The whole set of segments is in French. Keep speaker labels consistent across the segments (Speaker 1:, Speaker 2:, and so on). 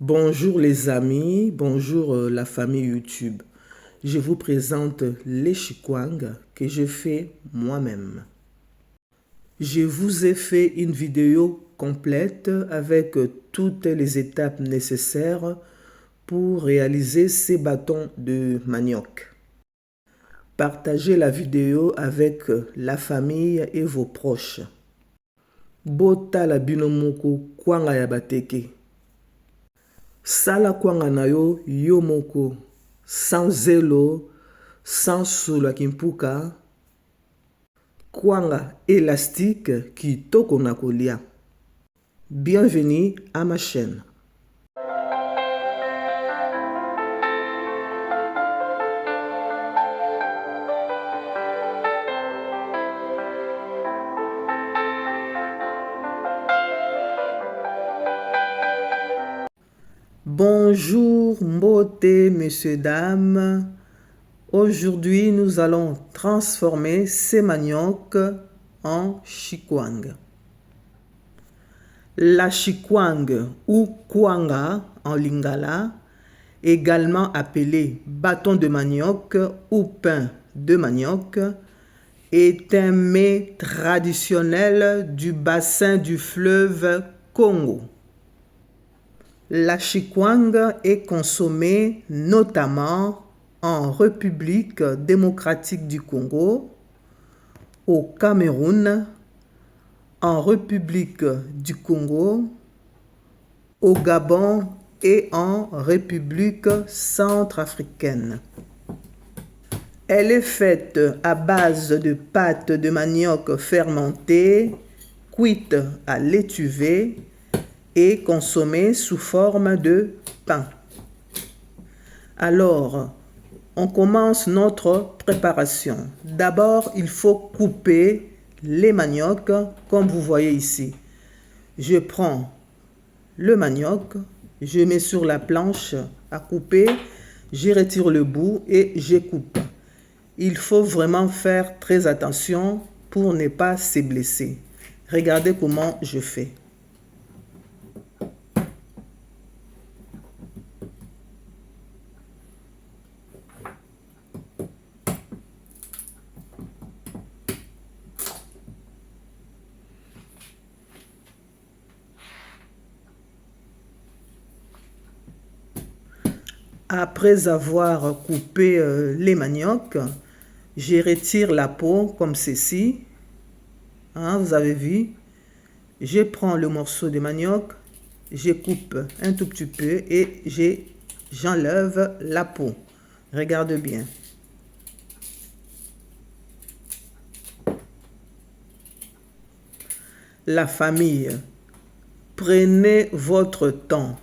Speaker 1: Bonjour les amis, bonjour la famille YouTube. Je vous présente les chikwang que je fais moi-même. Je vous ai fait une vidéo complète avec toutes les étapes nécessaires pour réaliser ces bâtons de manioc. Partagez la vidéo avec la famille et vos proches. Bota la binomoko kwanga ya bateke. Sala kwanga na yo yo moko, sans zelo, sans solo kimpuka, kwanga élastique kitoko na kolia. Bienvenue à ma chaîne. Bonjour, mbote, messieurs, dames. Aujourd'hui, nous allons transformer ces maniocs en chikwang. La chikwang ou kwanga en lingala, également appelé bâton de manioc ou pain de manioc, est un mets traditionnel du bassin du fleuve Congo. La chikwang est consommée notamment en République démocratique du Congo, au Cameroun, en République du Congo, au Gabon et en République centrafricaine. Elle est faite à base de pâte de manioc fermentée, cuite à l'étuvée et consommée sous forme de pain. Alors, on commence notre préparation. D'abord, il faut couper les maniocs comme vous voyez ici. Je prends le manioc, je mets sur la planche à couper, je retire le bout et je coupe. Il faut vraiment faire très attention pour ne pas se blesser. Regardez comment je fais. Après avoir coupé les maniocs, je retire la peau comme ceci. Hein, vous avez vu. Je prends le morceau de manioc, je coupe un tout petit peu et j'enlève la peau. Regarde bien. La famille, prenez votre temps.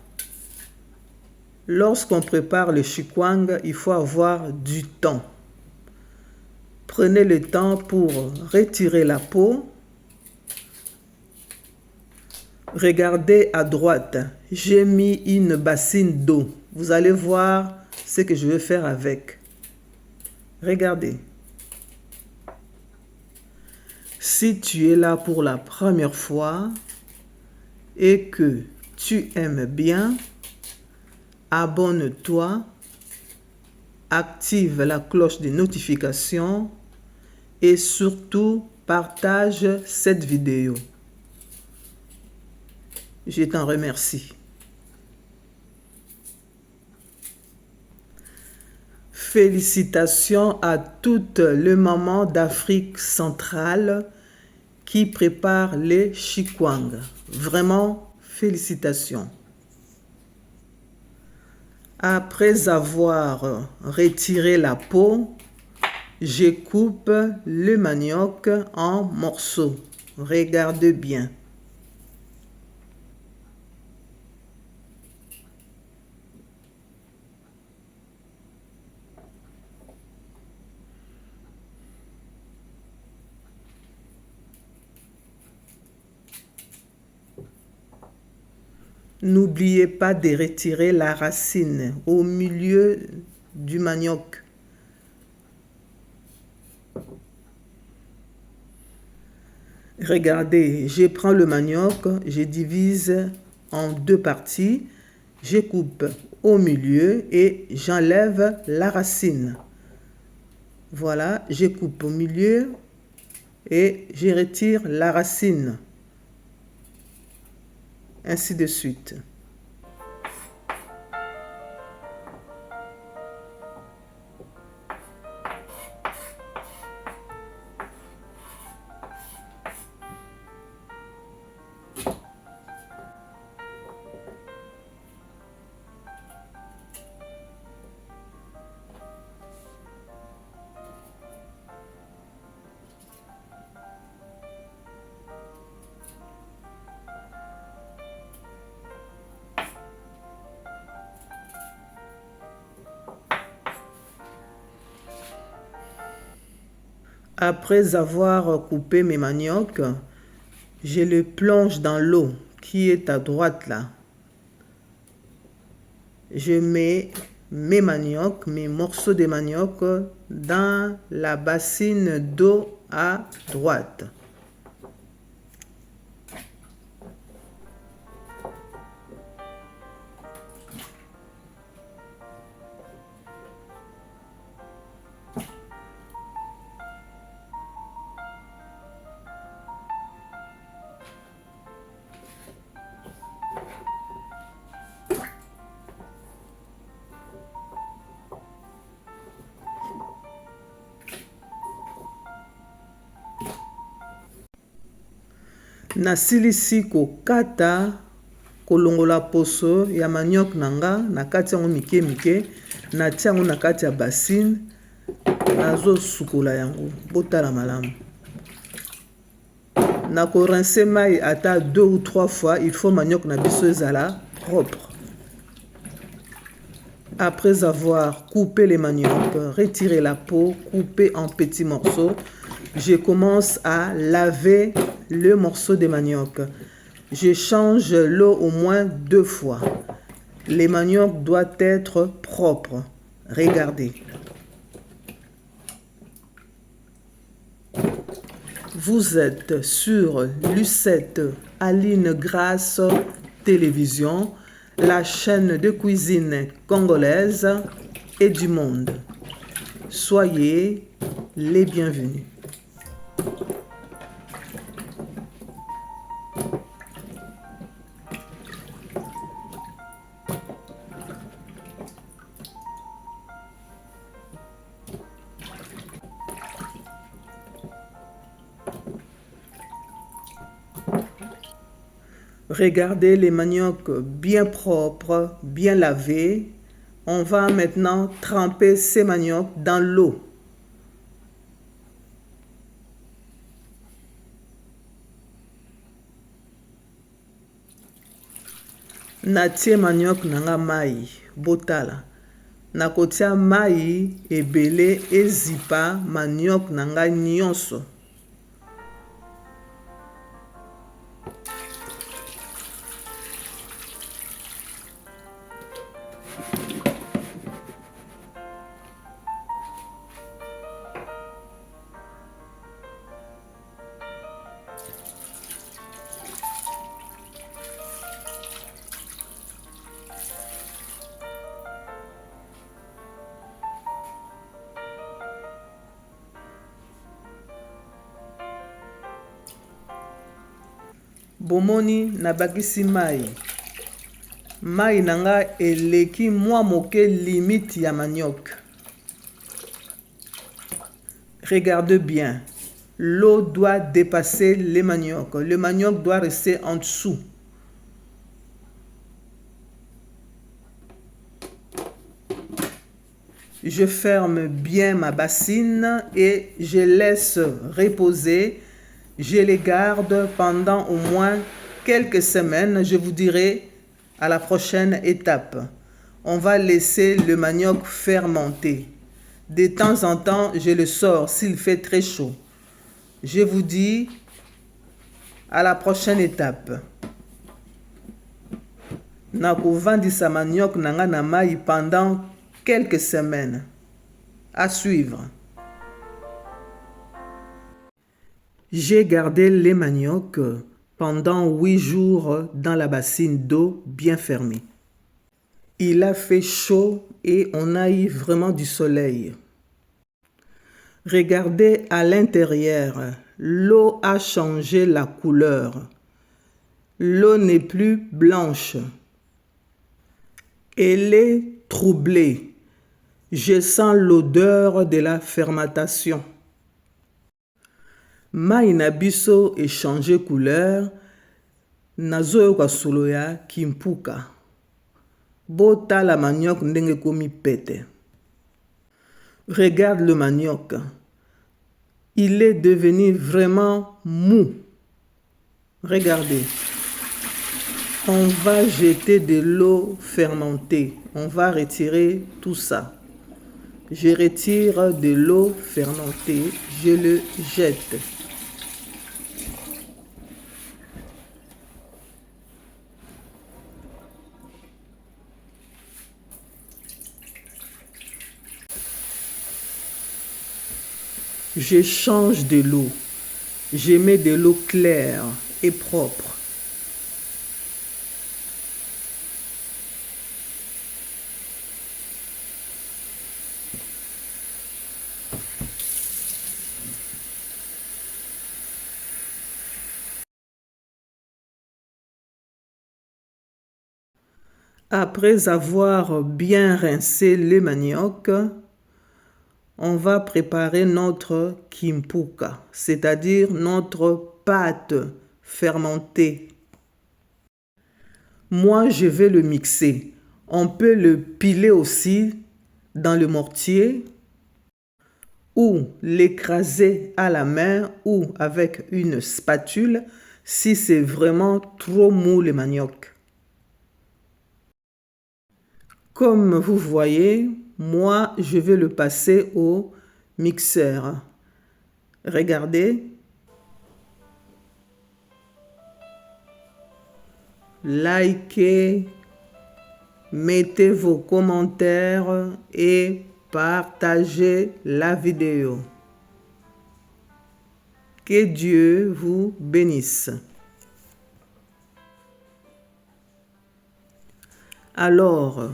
Speaker 1: Lorsqu'on prépare le chikwang, il faut avoir du temps. Prenez le temps pour retirer la peau. Regardez à droite, j'ai mis une bassine d'eau. Vous allez voir ce que je vais faire avec. Regardez. Si tu es là pour la première fois et que tu aimes bien, abonne-toi, active la cloche de notification et surtout partage cette vidéo. Je t'en remercie. Félicitations à toutes les mamans d'Afrique centrale qui préparent les chikwang. Vraiment, félicitations. Après avoir retiré la peau, je coupe le manioc en morceaux. Regardez bien. N'oubliez pas de retirer la racine au milieu du manioc. Regardez, je prends le manioc, je divise en deux parties. Je coupe au milieu et j'enlève la racine. Voilà, je coupe au milieu et je retire la racine. Ainsi de suite. Après avoir coupé mes maniocs, je les plonge dans l'eau qui est à droite là. Je mets mes maniocs, mes morceaux de manioc dans la bassine d'eau à droite. Nasilisi kokata kolongola poso ya manioc nanga na kati yango mike mike na tia yango na kati ya bassine nazo sukola yango botala malamu. Na ko rincer mai ata 2 ou 3 fois, il faut manioc na biso ezala propre. Après avoir coupé les maniocs, retiré la peau, coupé en petits morceaux, je commence à laver le morceau de manioc. Je change l'eau au moins 2 fois. Les maniocs doivent être propres. Regardez. Vous êtes sur Lucette Aline Grace Télévision, la chaîne de cuisine congolaise et du monde. Soyez les bienvenus. Regardez les maniocs bien propres, bien lavés. On va maintenant tremper ces maniocs dans l'eau. Natie manioc nanga mai, botala. Nakotia mai ebele ezipa manioc nanga nyonso. Bomoni nabakisi mai. Mai nanga eleki mwa moke limite ya manioc. Regardez bien. L'eau doit dépasser les maniocs. Le manioc doit rester en dessous. Je ferme bien ma bassine et je laisse reposer. Je les garde pendant au moins quelques semaines. Je vous dirai à la prochaine étape. On va laisser le manioc fermenter. De temps en temps, je le sors s'il fait très chaud. Je vous dis à la prochaine étape. Nakovandisa manioc nanga na mai pendant quelques semaines. À suivre. J'ai gardé les maniocs pendant 8 jours dans la bassine d'eau bien fermée. Il a fait chaud et on a eu vraiment du soleil. Regardez à l'intérieur, l'eau a changé la couleur. L'eau n'est plus blanche. Elle est troublée. Je sens l'odeur de la fermentation. Mai na biso e changé couleur. Nazoyoka solo ya kimpuka. Bota la manioc ndenge komi pete. Regarde le manioc. Il est devenu vraiment mou. Regardez. On va jeter de l'eau fermentée. On va retirer tout ça. Je retire de l'eau fermentée. Je le jette. Je change de l'eau. Je mets de l'eau claire et propre. Après avoir bien rincé le manioc, on va préparer notre kimpuka, c'est-à-dire notre pâte fermentée. Moi, je vais le mixer. On peut le piler aussi dans le mortier ou l'écraser à la main ou avec une spatule si c'est vraiment trop mou le manioc. Comme vous voyez, moi, je vais le passer au mixeur. Regardez. Likez, mettez vos commentaires et partagez la vidéo. Que Dieu vous bénisse. Alors,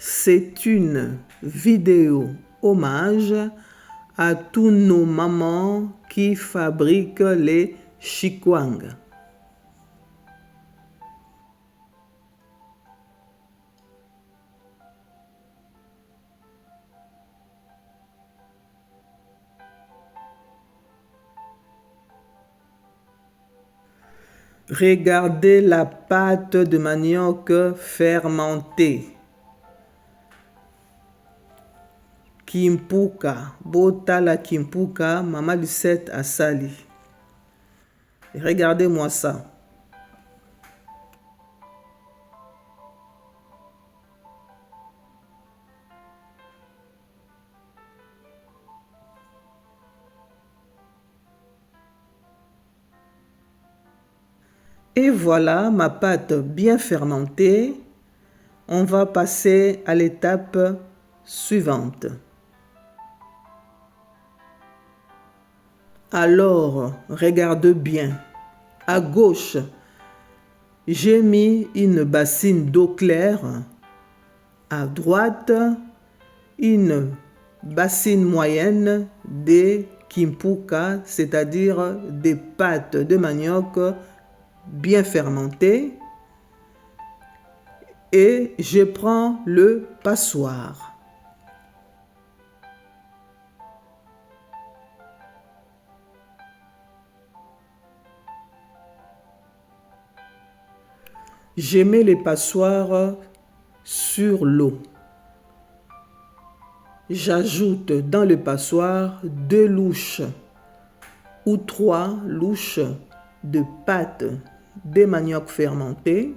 Speaker 1: c'est une vidéo hommage à tous nos mamans qui fabriquent les chikwang. Regardez la pâte de manioc fermentée. Kimpuka, bota la kimpuka, Maman Lucette a sali. Regardez-moi ça. Et voilà ma pâte bien fermentée. On va passer à l'étape suivante. Alors, regarde bien. À gauche, j'ai mis une bassine d'eau claire. À droite, une bassine moyenne de kimpuka, c'est-à-dire des pâtes de manioc bien fermentées. Et je prends le passoire. Je mets les passoires sur l'eau. J'ajoute dans le passoire 2 louches ou 3 louches de pâte de manioc fermenté.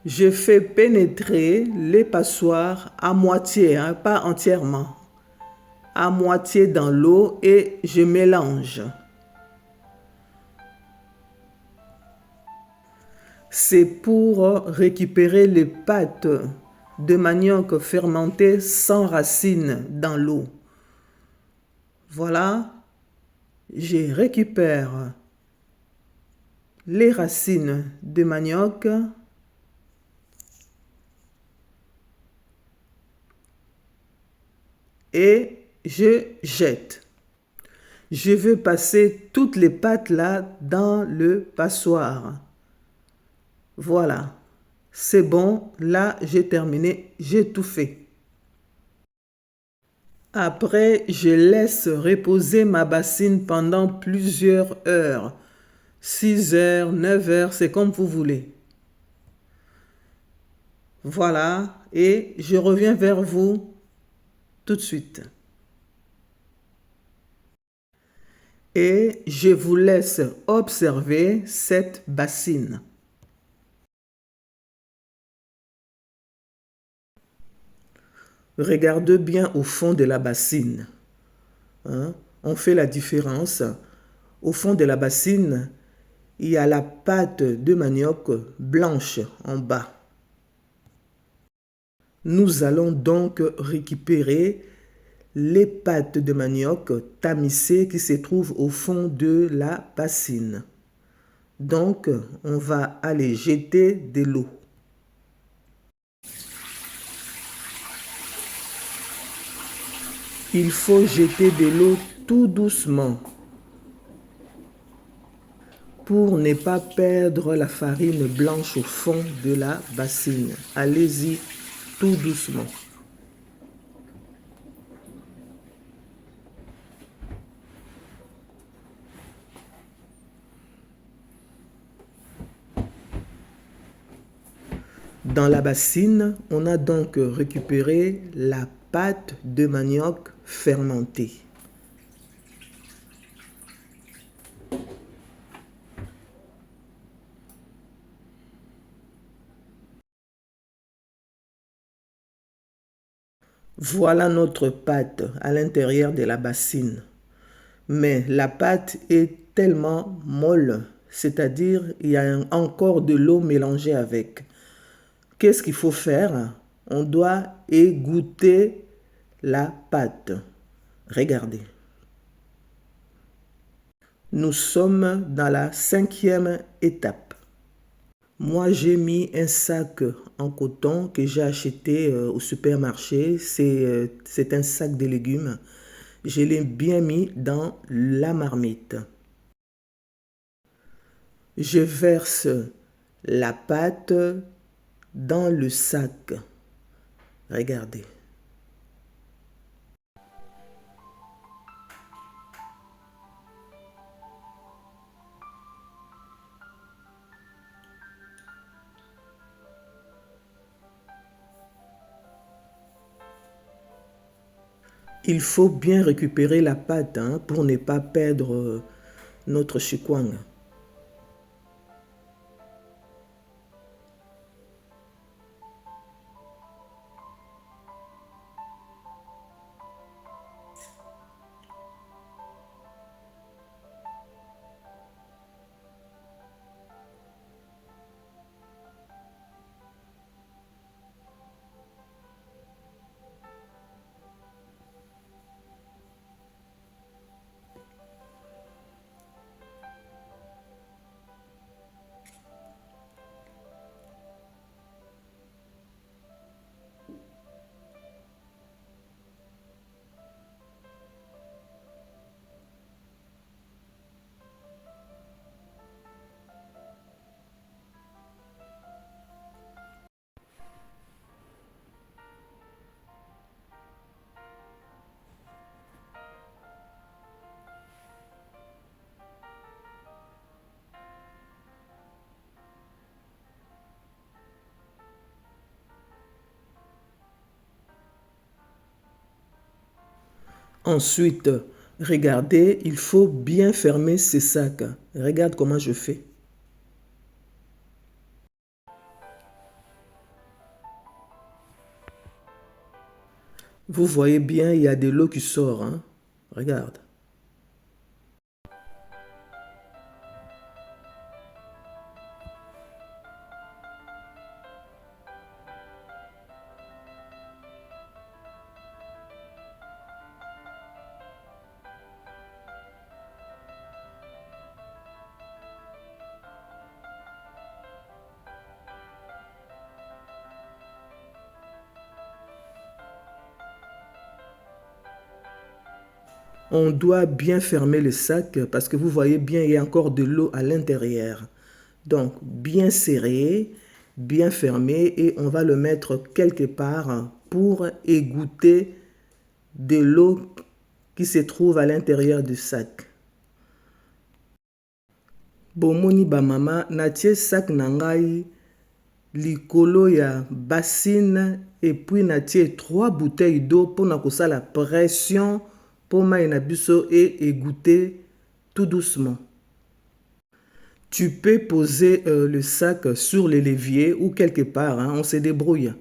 Speaker 1: Je fais pénétrer les passoires à moitié, pas entièrement, à moitié dans l'eau et je mélange. C'est pour récupérer les pâtes de manioc fermenté sans racines dans l'eau. Voilà, je récupère les racines de manioc et je jette. Je veux passer toutes les pâtes là dans le passoire. Voilà, c'est bon, là j'ai terminé, j'ai tout fait. Après, je laisse reposer ma bassine pendant plusieurs heures. 6 heures, 9 heures, c'est comme vous voulez. Voilà, et je reviens vers vous tout de suite. Et je vous laisse observer cette bassine. Regardez bien au fond de la bassine. Hein? On fait la différence. Au fond de la bassine, il y a la pâte de manioc blanche en bas. Nous allons donc récupérer les pâtes de manioc tamisées qui se trouvent au fond de la bassine. Donc, on va aller jeter de l'eau. Il faut jeter de l'eau tout doucement pour ne pas perdre la farine blanche au fond de la bassine. Allez-y tout doucement. Dans la bassine, on a donc récupéré la pâte de manioc fermentée. Voilà notre pâte à l'intérieur de la bassine. Mais la pâte est tellement molle, c'est-à-dire il y a encore de l'eau mélangée avec. Qu'est-ce qu'il faut faire? On doit égoutter la pâte. Regardez. Nous sommes dans la 5e étape. Moi, j'ai mis un sac en coton que j'ai acheté au supermarché. C'est un sac de légumes. Je l'ai bien mis dans la marmite. Je verse la pâte dans le sac. Regardez. Il faut bien récupérer la pâte pour ne pas perdre notre chikwang. Ensuite, regardez, il faut bien fermer ces sacs. Regarde comment je fais. Vous voyez bien, il y a de l'eau qui sort. Regarde. On doit bien fermer le sac parce que vous voyez bien, il y a encore de l'eau à l'intérieur. Donc, bien serré, bien fermé et on va le mettre quelque part pour égoutter de l'eau qui se trouve à l'intérieur du sac. Bomoni ba mama natie sac nangai likolo ya bassine et puis natie 3 bouteilles d'eau pour na kosala pression pour mai na biso et égoutter tout doucement. Tu peux poser le sac sur le levier ou quelque part, hein, on se débrouille.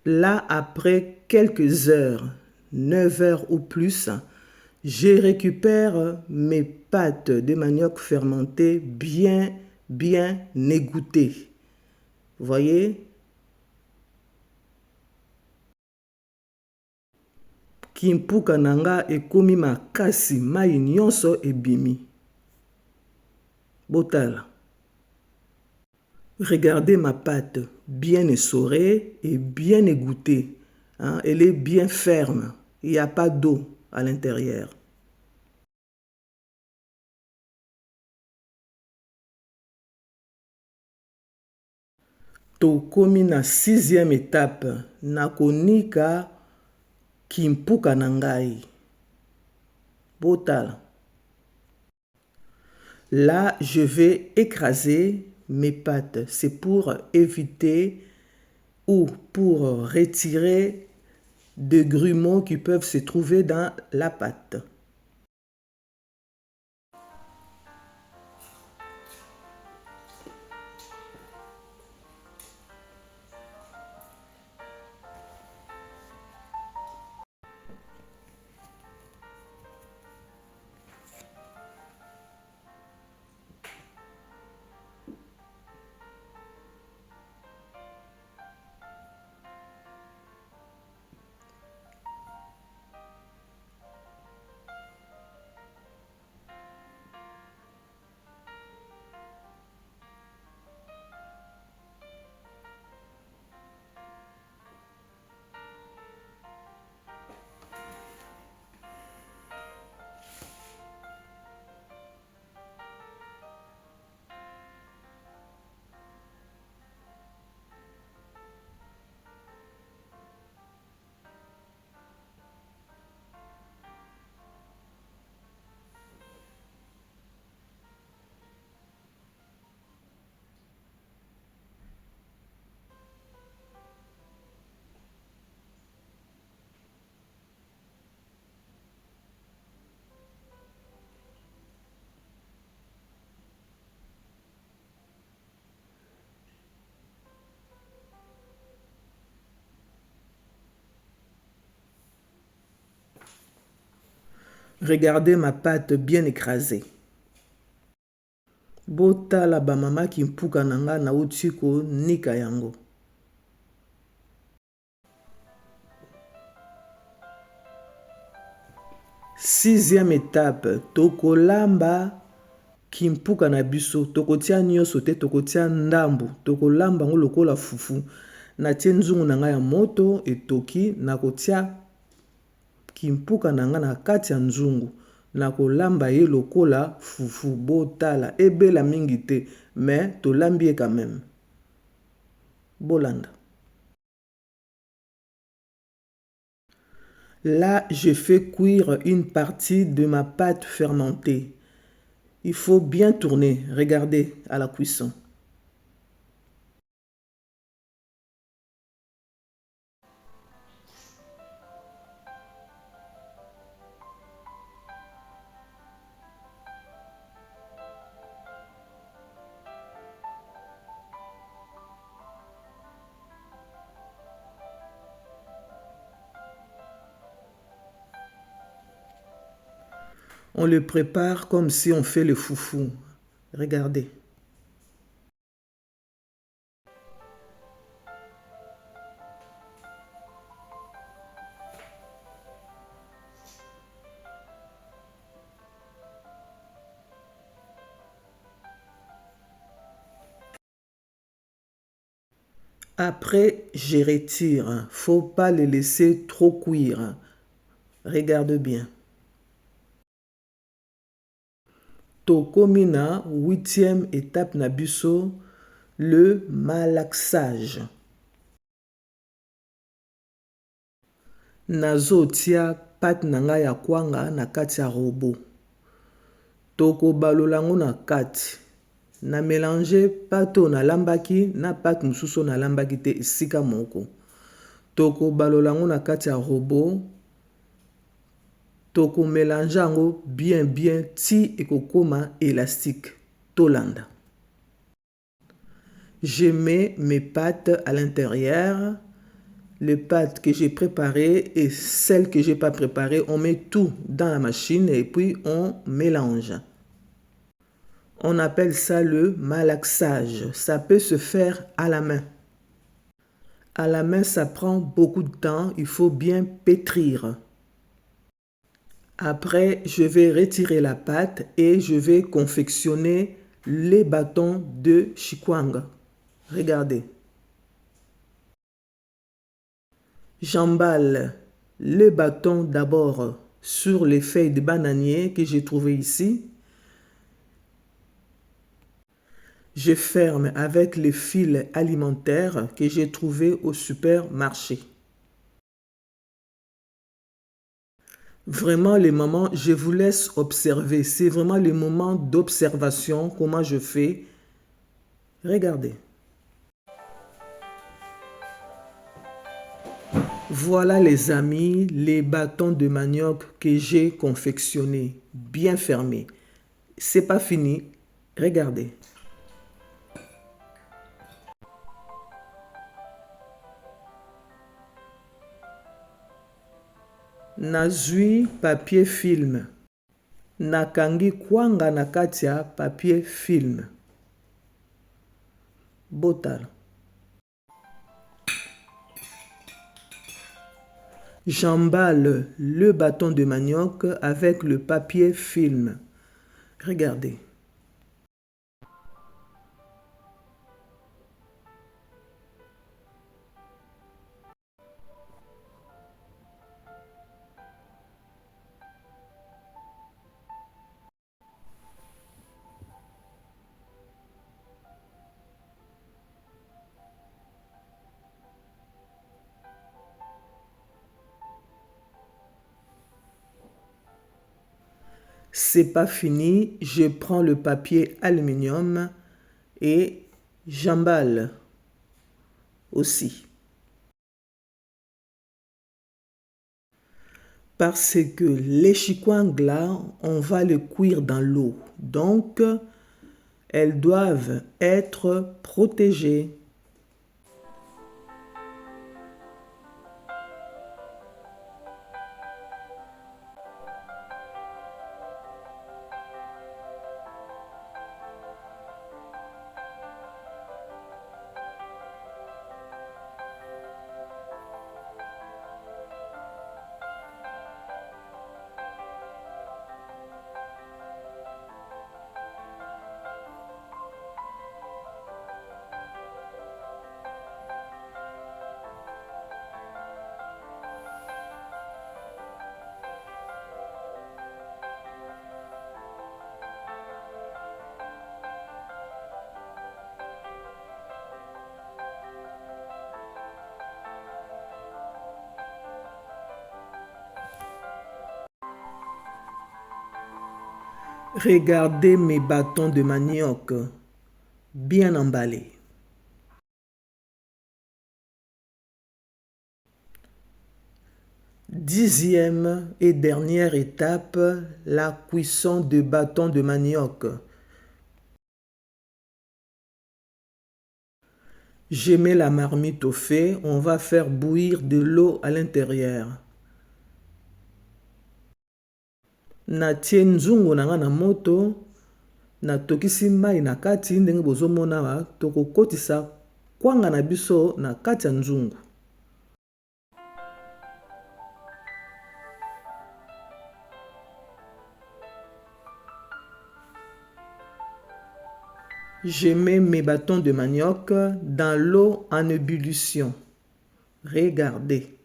Speaker 1: Là, après quelques heures, 9 heures ou plus, je récupère mes pâtes de manioc fermentées bien égouttées. Vous voyez? Kimpuka nanga ekomi makasi mai nyonso ebimi. Botala. Regardez ma pâte bien essorée et bien égouttée. Hein? Elle est bien ferme. Il n'y a pas d'eau à l'intérieur. Tokomi na 6e étape. Nakonika kimpuka nangai. Botala. Là, je vais écraser mes pâtes. C'est pour éviter ou pour retirer des grumeaux qui peuvent se trouver dans la pâte. Regardez ma pâte bien écrasée. Botala ba mama kimpuka nanga na utiko nika yango. Sixième étape, tokolamba kimpuka na biso, tokotia nyonso te, tokotia ndambu, tokolamba ngo lokola fufu. Natie nzungu nanga ya moto etoki, nakotia kimpuka nanga na kati ya nzungu, nakolamba ye lokola fufu. Botala ebela mingi te, mais tolambi ye quand même. Bolanda. Là, je fais cuire une partie de ma pâte fermentée. Il faut bien tourner, regardez à la cuisson. On le prépare comme si on fait le foufou. Regardez. Après, je retire. Faut pas les laisser trop cuire. Regarde bien. Tokomi na 8e étape na biso, le malaxage. Nazotia pate na ngai ya kwanga na kati ya robot. Tokobalola yango na kati. Na mélange pate oyo nalambaki na pate mosusu oyo nalambaki te esika moko. Tokobalola yango na kati ya robot. Tokomélange yango bien ti ekokoma élastique. Tolanda. Je mets mes pâtes à l'intérieur. Les pâtes que j'ai préparées et celles que je n'ai pas préparées, on met tout dans la machine et puis on mélange. On appelle ça le malaxage. Ça peut se faire à la main. À la main, ça prend beaucoup de temps. Il faut bien pétrir. Après, je vais retirer la pâte et je vais confectionner les bâtons de chikwanga. Regardez. J'emballe le bâton d'abord sur les feuilles de bananier que j'ai trouvées ici. Je ferme avec les fils alimentaires que j'ai trouvés au supermarché. Vraiment, les mamans, je vous laisse observer. C'est vraiment le moment d'observation, comment je fais. Regardez. Voilà les amis, les bâtons de manioc que j'ai confectionnés, bien fermés. C'est pas fini. Regardez. Nazui papier film. Nakangi kwanga na kati ya papier film. Botal. J'emballe le bâton de manioc avec le papier film. Regardez. C'est pas fini, je prends le papier aluminium et j'emballe aussi. Parce que les chikwang là, on va les cuire dans l'eau. Donc, elles doivent être protégées. Regardez mes bâtons de manioc bien emballés. Dixième et dernière étape, la cuisson de bâtons de manioc. Je mets la marmite au feu, on va faire bouillir de l'eau à l'intérieur. Natie nzungu na nga na moto, natokisi mai na kati ndenge bozomona wa tokokotisa kwanga na biso na kati ya nzungu. Je mets mes bâtons de manioc dans l'eau en ébullition. Regardez.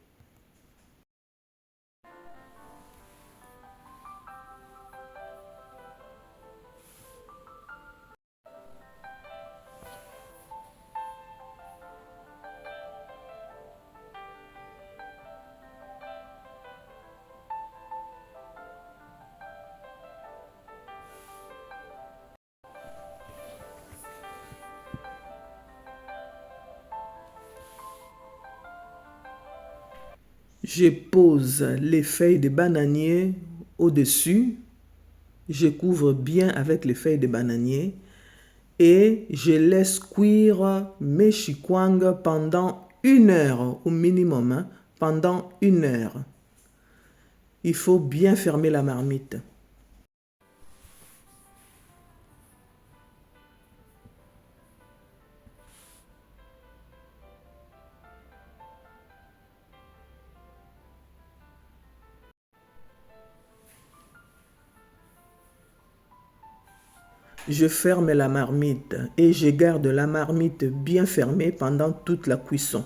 Speaker 1: Je pose les feuilles de bananier au-dessus. Je couvre bien avec les feuilles de bananier et je laisse cuire mes chikwang pendant 1 heure au minimum, hein, pendant 1 heure. Il faut bien fermer la marmite. Je ferme la marmite et je garde la marmite bien fermée pendant toute la cuisson.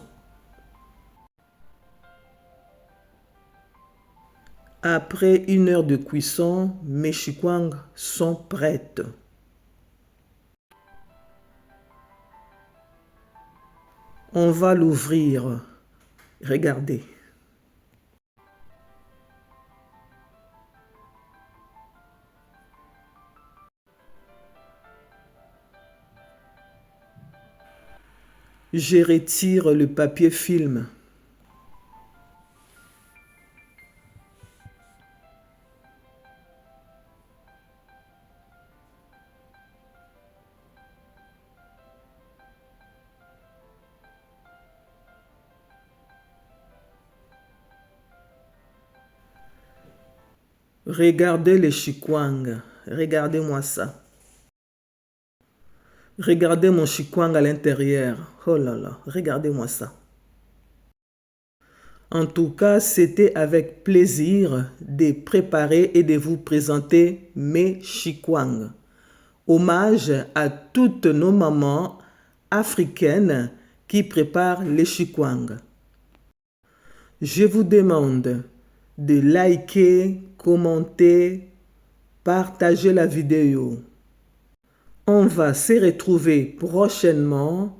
Speaker 1: Après 1 heure de cuisson, mes chikwang sont prêtes. On va l'ouvrir. Regardez. Je retire le papier film. Regardez les chikwang. Regardez-moi ça. Regardez mon chikwang à l'intérieur. Oh là là, regardez-moi ça. En tout cas, c'était avec plaisir de préparer et de vous présenter mes chikwang. Hommage à toutes nos mamans africaines qui préparent les chikwang. Je vous demande de liker, commenter, partager la vidéo. On va se retrouver prochainement.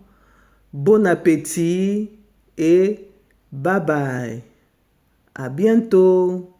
Speaker 1: Bon appétit et bye bye. À bientôt.